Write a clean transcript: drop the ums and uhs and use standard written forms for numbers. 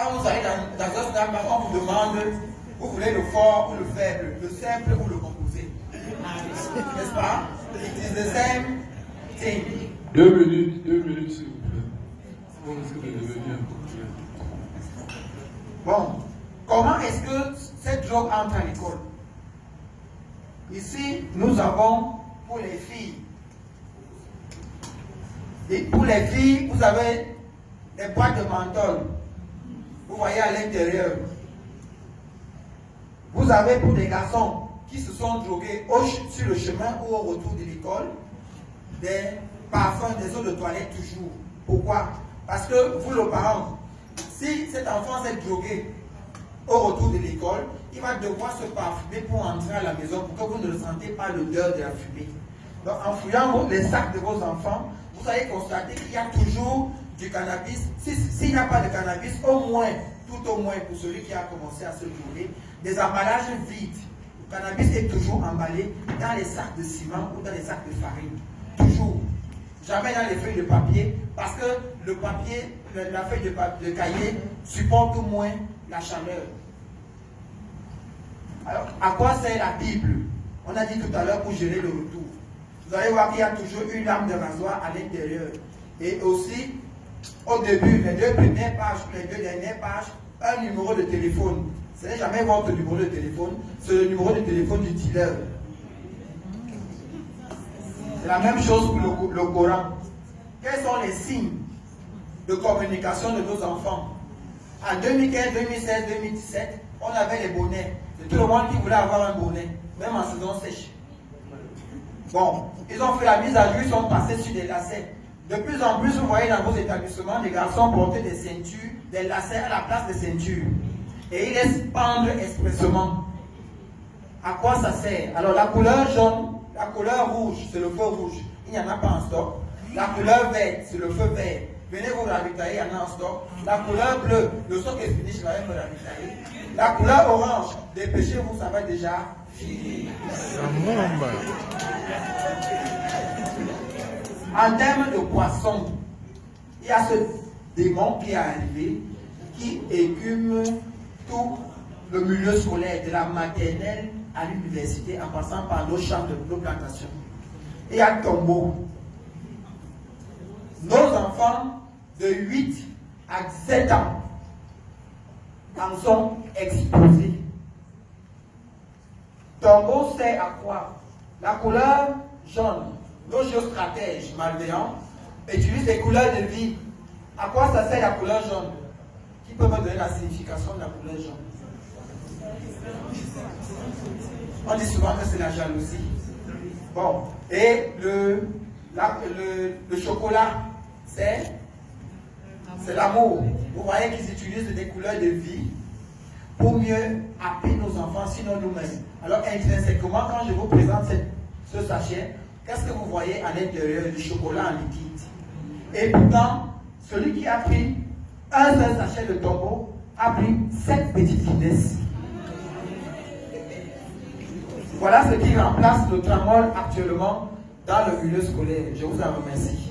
Quand vous allez dans un snack bar, on vous demande, vous voulez le fort ou le faible, le simple ou le composé. N'est-ce pas? It's the same thing. 2 minutes, s'il vous plaît. Bon, est-ce que vous devez bien conclure? Bon, comment est-ce que cette drogue entre à l'école? Ici, nous avons pour les filles. Et pour les filles, vous avez des boîtes de menthol. Vous voyez à l'intérieur. Vous avez pour les garçons qui se sont drogués sur le chemin ou au retour de l'école, des parfums, des eaux de toilette toujours. Pourquoi? Parce que vous, le parent, si cet enfant s'est drogué au retour de l'école, il va devoir se parfumer pour entrer à la maison pour que vous ne ressentez pas l'odeur de la fumée. Donc en fouillant les sacs de vos enfants, vous allez constater qu'il y a toujours du cannabis. S'il n'y a pas de cannabis, au moins, tout au moins pour celui qui a commencé à se droguer, des emballages vides. Le cannabis est toujours emballé dans les sacs de ciment ou dans les sacs de farine. Toujours. Jamais dans les feuilles de papier, parce que le papier, la feuille de cahier supporte au moins la chaleur. Alors, à quoi sert la Bible? On a dit tout à l'heure pour gérer le retour. Vous allez voir qu'il y a toujours une lame de rasoir à l'intérieur. Et aussi, au début, les 2 premières pages, les 2 dernières pages, un numéro de téléphone. Ce n'est jamais votre numéro de téléphone, c'est le numéro de téléphone du dealer. C'est la même chose pour le Coran. Quels sont les signes de communication de nos enfants? En 2015, 2016, 2017, on avait les bonnets. C'est tout le monde qui voulait avoir un bonnet, même en saison sèche. Bon, ils ont fait la mise à jour, ils sont passés sur des lacets. De plus en plus, vous voyez dans vos établissements, les garçons porter des ceintures, des lacets à la place des ceintures. Et ils laissent pendre expressément. À quoi ça sert? Alors la couleur jaune, la couleur rouge, c'est le feu rouge. Il n'y en a pas en stock. La couleur verte, c'est le feu vert. Venez vous ravitailler, il y en a en stock. La couleur bleue, le stock est fini, je vais me ravitailler. La couleur orange, dépêchez-vous, ça va déjà fini. En termes de poissons, il y a ce démon qui est arrivé, qui écume tout le milieu scolaire, de la maternelle à l'université, en passant par nos champs de nos plantations. Il y a Tombeau. Nos enfants de 8 à 17 ans en sont exposés. Tombeau sert à quoi? La couleur jaune. Nos géostratèges malveillants utilisent des couleurs de vie. À quoi ça sert la couleur jaune? Qui peut me donner la signification de la couleur jaune? On dit souvent que c'est la jalousie. Bon, et le chocolat, c'est l'amour. Vous voyez qu'ils utilisent des couleurs de vie pour mieux appeler nos enfants, sinon nous-mêmes. Alors intrinsèquement, quand je vous présente ce sachet, qu'est-ce que vous voyez à l'intérieur du chocolat en liquide? Et pourtant, celui qui a pris un seul sachet de Tombeau a pris 7 petites finesses. Voilà ce qui remplace le tramol actuellement dans le milieu scolaire. Je vous en remercie.